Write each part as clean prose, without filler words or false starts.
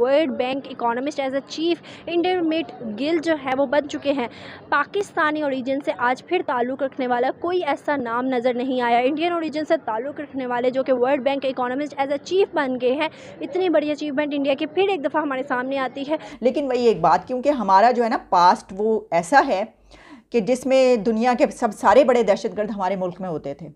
World bank economist as a chief Indermit Gill जो है वो बन चुके हैं। पाकिस्तानी ओरिजिन से आज फिर ताल्लुक़ रखने वाला कोई ऐसा नाम नज़र नहीं आया। इंडियन ओरिजिन से ताल्लुक़ रखने वाले जो कि World bank economist as a chief बन गए हैं, इतनी बड़ी अचीवमेंट इंडिया की फिर एक दफ़ा हमारे सामने आती है। लेकिन वही एक बात, क्योंकि हमारा जो है ना पास्ट वो ऐसा है कि जिसमें दुनिया के सब सारे बड़े दहशतगर्द हमारे मुल्क में होते थे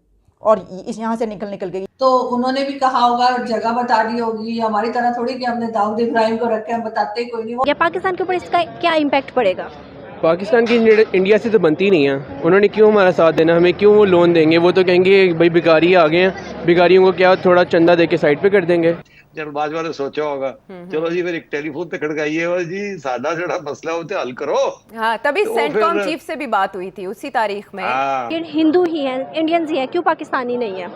और इस यहाँ से निकल गई। तो उन्होंने भी कहा होगा, जगह बता दी होगी, हमारी तरह थोड़ी कि हमने दाऊद इब्राहिम को रखे, हम बताते कोई नहीं। या पाकिस्तान के ऊपर इसका क्या इम्पैक्ट पड़ेगा? पाकिस्तान की इंडिया से तो बनती नहीं है, उन्होंने क्यों हमारा साथ देना, हमें क्यों वो लोन देंगे? वो तो कहेंगे भाई भिखारी आ गए हैं, भिखारियों को क्या थोड़ा चंदा दे के साइड पे कर देंगे। जलबाज वाले सोचा होगा चलो जी फिर एक टेलीफोन पे खड़काइए और जी सादा जड़ा मसला होते हल करो। हाँ, तभी तो सेंटकॉम चीफ से भी बात हुई थी उसी तारीख में। हिंदू ही हैं, इंडियंस ही हैं, क्यों पाकिस्तानी नहीं है?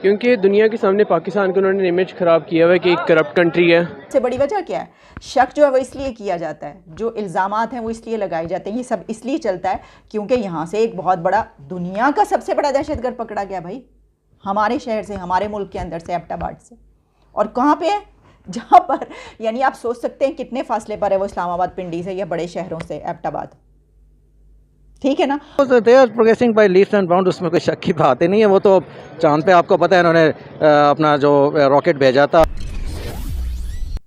क्योंकि दुनिया के सामने पाकिस्तान को उन्होंने इमेज खराब किया हुआ है कि एक करप्ट कंट्री है। सबसे बड़ी वजह क्या है? शक जो है वो इसलिए किया जाता है, जो इल्ज़ामात हैं वो इसलिए लगाए जाते हैं, ये सब इसलिए चलता है क्योंकि यहाँ से एक बहुत बड़ा दुनिया का सबसे बड़ा दहशतगर्द पकड़ा गया भाई, हमारे शहर से, हमारे मुल्क के अंदर से, एबटाबाद से। और कहाँ पे है? जहाँ पर यानी आप सोच सकते हैं कितने फासले पर है वो इस्लामाबाद पिंडी से या बड़े शहरों से एबटाबाद, ठीक है ना? They are progressing by leaps and bounds, उसमें कोई शक की बात ही नहीं है। वो तो चांद पे आपको पता है इन्होंने अपना जो रॉकेट भेजा था।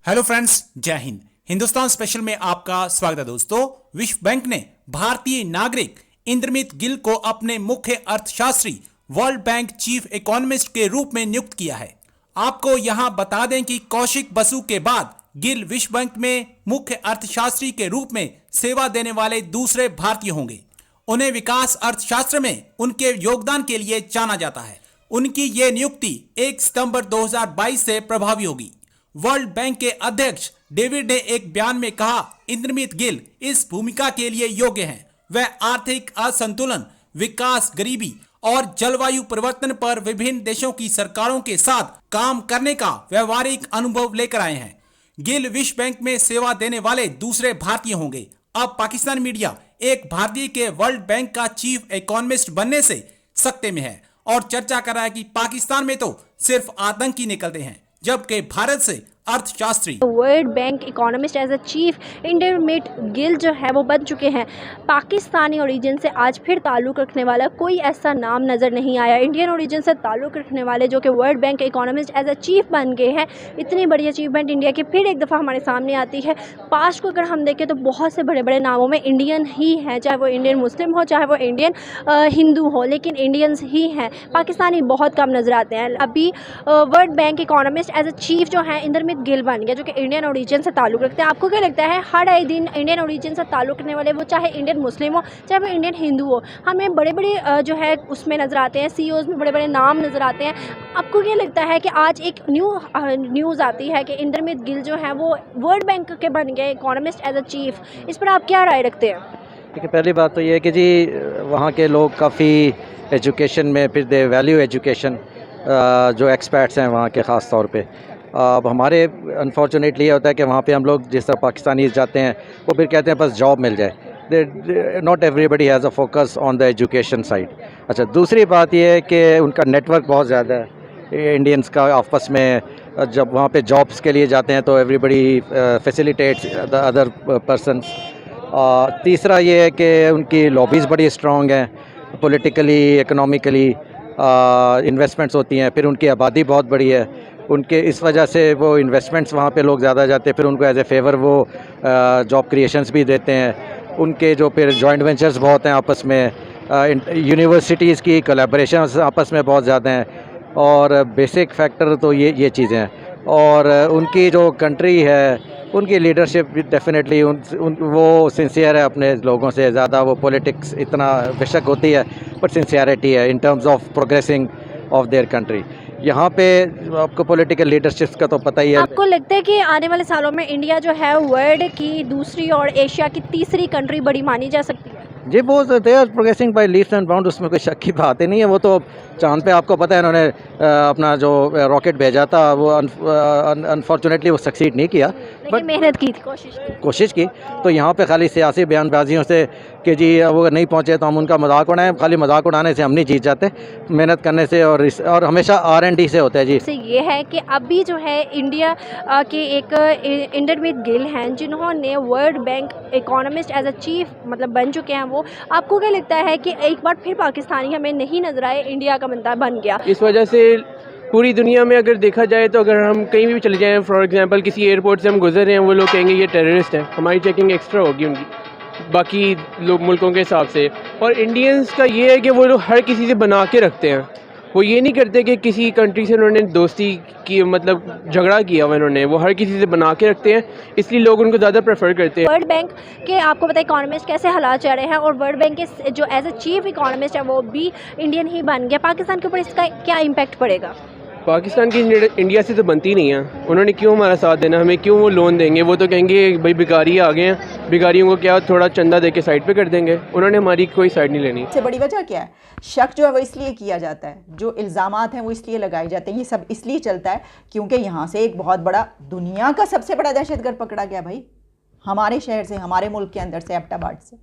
हेलो फ्रेंड्स, जय हिंद। हिंदुस्तान स्पेशल में आपका स्वागत है दोस्तों। विश्व बैंक ने भारतीय नागरिक इंद्रमित गिल को अपने मुख्य अर्थशास्त्री, वर्ल्ड बैंक चीफ इकोनॉमिस्ट के रूप में नियुक्त किया है। आपको यहां बता दें कि कौशिक बसु के बाद गिल विश्व बैंक में मुख्य अर्थशास्त्री के रूप में सेवा देने वाले दूसरे भारतीय होंगे। उन्हें विकास अर्थशास्त्र में उनके योगदान के लिए जाना जाता है। उनकी ये नियुक्ति 1 सितंबर 2022 से प्रभावी होगी। वर्ल्ड बैंक के अध्यक्ष डेविड ने एक बयान में कहा, इंद्रमित गिल इस भूमिका के लिए योग्य हैं। वह आर्थिक असंतुलन, विकास, गरीबी और जलवायु परिवर्तन पर विभिन्न देशों की सरकारों के साथ काम करने का व्यवहारिक अनुभव लेकर आए हैं। गिल विश्व बैंक में सेवा देने वाले दूसरे भारतीय होंगे। अब पाकिस्तान मीडिया एक भारतीय के वर्ल्ड बैंक का चीफ इकोनॉमिस्ट बनने से सकते में है और चर्चा कर रहा है कि पाकिस्तान में तो सिर्फ आतंकी निकलते हैं, जबकि भारत से अर्थशास्त्री। World bank economist as a chief Indermit Gill जो है वो बन चुके हैं। पाकिस्तानी ओरिजिन से आज फिर ताल्लुक़ रखने वाला कोई ऐसा नाम नज़र नहीं आया। इंडियन ओरिजिन से ताल्लुक़ रखने वाले जो कि World bank economist as a chief बन गए हैं, इतनी बड़ी अचीवमेंट इंडिया की फिर एक दफ़ा हमारे सामने आती है। पास्ट को अगर हम देखें तो बहुत से बड़े बड़े नामों में इंडियन ही हैं, चाहे वो इंडियन मुस्लिम हो, चाहे वो इंडियन हिंदू हो, लेकिन इंडियंस ही हैं। पाकिस्तानी बहुत कम नज़र आते हैं। अभी world bank economist as a chief जो है इंद्रमित गिल बन गया, जो कि इंडियन ओरिजिन से ताल्लुक़ रखते हैं। आपको क्या लगता है, हर आए दिन इंडियन ओरिजिन से ताल्लुक़ रखने वाले, वो चाहे इंडियन मुस्लिम हो, चाहे वो इंडियन हिंदू हो, हमें बड़े बड़े जो है उसमें नज़र आते हैं, सीईओज़ में बड़े बड़े नाम नज़र आते हैं। आपको क्या लगता है कि आज एक न्यूज़ आती है कि इंद्रमित गिल जो है वो वर्ल्ड बैंक के बन गए इकोनॉमिस्ट एज अ चीफ, इस पर आप क्या राय रखते हैं? देखिए, पहली बात तो ये है कि जी वहाँ के लोग काफ़ी एजुकेशन में, फिर दे वैल्यू एजुकेशन, जो एक्सपर्ट्स हैं वहाँ के ख़ास तौर पे। अब हमारे अनफॉर्चुनेटली ये होता है कि वहाँ पे हम लोग जिस तरह पाकिस्तानी जाते हैं वो फिर कहते हैं बस जॉब मिल जाए। Not everybody has a focus on the education side. अच्छा, दूसरी बात ये है कि उनका नेटवर्क बहुत ज़्यादा है इंडियंस का आपस में। जब वहाँ पे जॉब्स के लिए जाते हैं तो everybody facilitates the other persons. तीसरा ये है कि उनकी लॉबीज़ बड़ी स्ट्रॉन्ग हैं, पॉलिटिकली, इकोनॉमिकली इन्वेस्टमेंट्स होती हैं। फिर उनकी आबादी बहुत बड़ी है, उनके इस वजह से वो इन्वेस्टमेंट्स वहाँ पे लोग ज़्यादा जाते हैं। फिर उनको एज ए फेवर वो जॉब क्रिएशंस भी देते हैं। उनके जो फिर जॉइंट वेंचर्स बहुत हैं आपस में, यूनिवर्सिटीज़ की कोलैबोरेशंस आपस में बहुत ज़्यादा हैं। और बेसिक फैक्टर तो ये चीज़ें हैं। और उनकी जो कंट्री है, उनकी लीडरशिप डेफिनेटली वो सिंसियर है अपने लोगों से ज़्यादा। वो पॉलिटिक्स इतना बेशक होती है पर सिंसियरिटी है in terms of progressing of their country. यहाँ पे आपको पॉलिटिकल लीडरशिप का तो पता ही है। आपको लगता है कि आने वाले सालों में इंडिया जो है वर्ल्ड की दूसरी और एशिया की तीसरी कंट्री बड़ी मानी जा सकती है? जी वो they are progressing by leaps and bound, उसमें कोई शक की बात ही नहीं है। वो तो चांद पे आपको पता है इन्होंने अपना जो रॉकेट भेजा था वो अनफॉर्चुनेटली वो सक्सीड नहीं किया, लेकिन मेहनत की थी, कोशिश की। तो यहाँ पे खाली सियासी बयानबाजियों से कि जी वो नहीं पहुँचे तो हम उनका मजाक उड़ाएं, खाली मजाक उड़ाने से हम नहीं जीत जाते, मेहनत करने से और हमेशा R&D से होता है जी। से ये है कि अभी जो है इंडिया के एक इंद्रमित गिल हैं जिन्होंने world bank economist as a chief मतलब बन चुके हैं। वो आपको क्या लगता है कि एक बार फिर पाकिस्तानी हमें नहीं नजर आए, इंडिया का मंदा बन गया? इस वजह से पूरी दुनिया में अगर देखा जाए तो अगर हम कहीं भी चले जाएं, फॉर एग्जांपल किसी एयरपोर्ट से हम गुजर रहे हैं, वो लोग कहेंगे ये टेररिस्ट हैं, हमारी चेकिंग एक्स्ट्रा होगी उनकी बाकी लोग मुल्कों के हिसाब से। और इंडियंस का ये है कि वो लोग हर किसी से बना के रखते हैं, वो ये नहीं करते कि किसी कंट्री से उन्होंने दोस्ती की मतलब झगड़ा किया हुआ उन्होंने, वो हर किसी से बना के रखते हैं, इसलिए लोग उनको ज़्यादा प्रेफर करते हैं। वर्ल्ड बैंक के आपको पता है इकोनॉमिस्ट कैसे हालात चल रहे हैं और वर्ल्ड बैंक के जो एज अ चीफ इकोनॉमिस्ट है वो भी इंडियन ही बन गया। पाकिस्तान के ऊपर इसका क्या इम्पैक्ट पड़ेगा? पाकिस्तान की इंडिया से तो बनती नहीं है, उन्होंने क्यों हमारा साथ देना, हमें क्यों वो लोन देंगे? वो तो कहेंगे भाई भिखारी आ गए हैं, भिखारियों को क्या थोड़ा चंदा दे के साइड पे कर देंगे, उन्होंने हमारी कोई साइड नहीं लेनी। सबसे बड़ी वजह क्या है? शक जो है वो इसलिए किया जाता है, जो इल्ज़ामात हैं वो इसलिए लगाए जाते हैं, ये सब इसलिए चलता है क्योंकि यहाँ से एक बहुत बड़ा दुनिया का सबसे बड़ा दहशतगर्द पकड़ा गया भाई, हमारे शहर से, हमारे मुल्क के अंदर से, एबटाबाद से।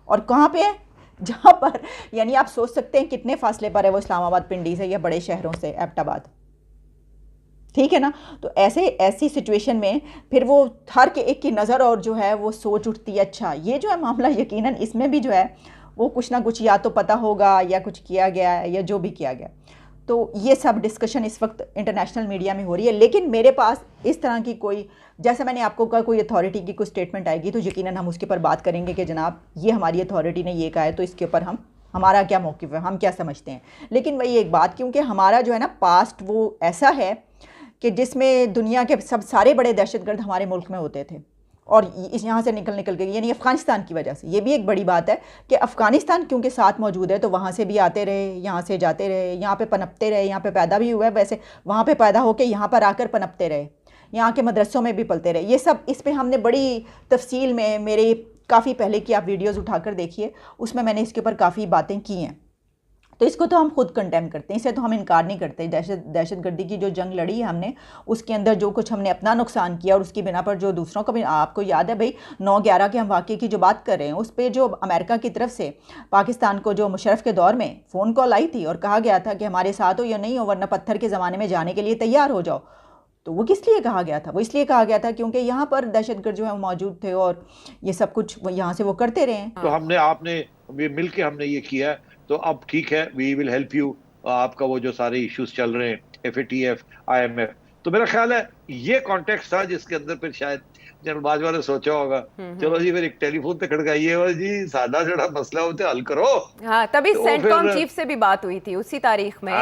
और कहाँ पे है? जहाँ पर यानी आप सोच सकते हैं कितने फासले पर है वो इस्लामाबाद पिंडी से या बड़े शहरों से एबटाबाद, ठीक है ना। तो ऐसी सिचुएशन में फिर वो हर के एक की नज़र और जो है वो सोच उठती है, अच्छा ये जो है मामला यकीनन इसमें भी जो है वो कुछ ना कुछ या तो पता होगा या कुछ किया गया है या जो भी किया गया। तो ये सब डिस्कशन इस वक्त इंटरनेशनल मीडिया में हो रही है, लेकिन मेरे पास इस तरह की कोई, जैसे मैंने आपको कहा, कोई अथॉरिटी की कोई स्टेटमेंट आएगी तो यकीनन हम उसके ऊपर बात करेंगे कि जनाब ये हमारी अथॉरिटी ने ये कहा है तो इसके ऊपर हमारा क्या मौक़िफ़ है, हम क्या समझते हैं। लेकिन वही एक बात, क्योंकि हमारा जो है ना पास्ट वो ऐसा है कि जिसमें दुनिया के सारे बड़े दहशतगर्द हमारे मुल्क में होते थे और इस यहाँ से निकल गए, यानी अफ़गानिस्तान की वजह से। ये भी एक बड़ी बात है कि अफ़गानिस्तान क्योंकि साथ मौजूद है तो वहाँ से भी आते रहे, यहाँ से जाते रहे, यहाँ पे पनपते रहे, यहाँ पे पैदा भी हुआ है, वैसे वहाँ पे पैदा होकर यहाँ पर आकर पनपते रहे, यहाँ के मदरसों में भी पलते रहे। ये सब इस पर हमने बड़ी तफसील में, मेरे काफ़ी पहले की आप वीडियोज़ उठाकर देखिए, उसमें मैंने इसके ऊपर काफ़ी बातें की हैं। तो इसको तो हम खुद कंडेम करते हैं, इसे तो हम इनकार नहीं करते। दहशतगर्दी की जो जंग लड़ी है हमने, उसके अंदर जो कुछ हमने अपना नुकसान किया और उसकी बिना पर जो दूसरों को भी, आपको याद है भाई 9/11 के हम वाक़े की जो बात कर रहे हैं, उस पर जो अमेरिका की तरफ से पाकिस्तान को जो मुशर्रफ के दौर में फ़ोन कॉल आई थी और कहा गया था कि हमारे साथ हो या नहीं हो, वरना पत्थर के ज़माने में जाने के लिए तैयार हो जाओ। तो वो किस लिए कहा गया था? वो इसलिए कहा गया था क्योंकि यहाँ पर दहशतगर्द जो है वो मौजूद थे और ये सब कुछ यहाँ से वो करते रहे हैं। तो आपने मिल के हमने ये किया है, तो अब ठीक है, वी विल हेल्प यू। आपका वो जो सारे इश्यूज चल रहे हैं, FATF, IMF, तो मेरा ख्याल है ये कॉन्टेक्स्ट था जिसके अंदर फिर शायद जनरल बाजवा ने सोचा होगा चलो जी फिर एक टेलीफोन पे खड़काइए और जी सादा जड़ा मसला होते हल करो। हाँ, तभी तो सेंटकॉम चीफ से भी बात हुई थी उसी तारीख में।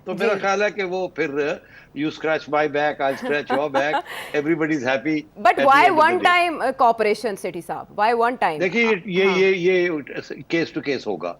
तो मेरा ख्याल है कि वो फिर you scratch my back, I'll scratch your back, everybody's happy. But why one time cooperation, सेठी साहब? Why one time? देखिए ये केस टू केस होगा।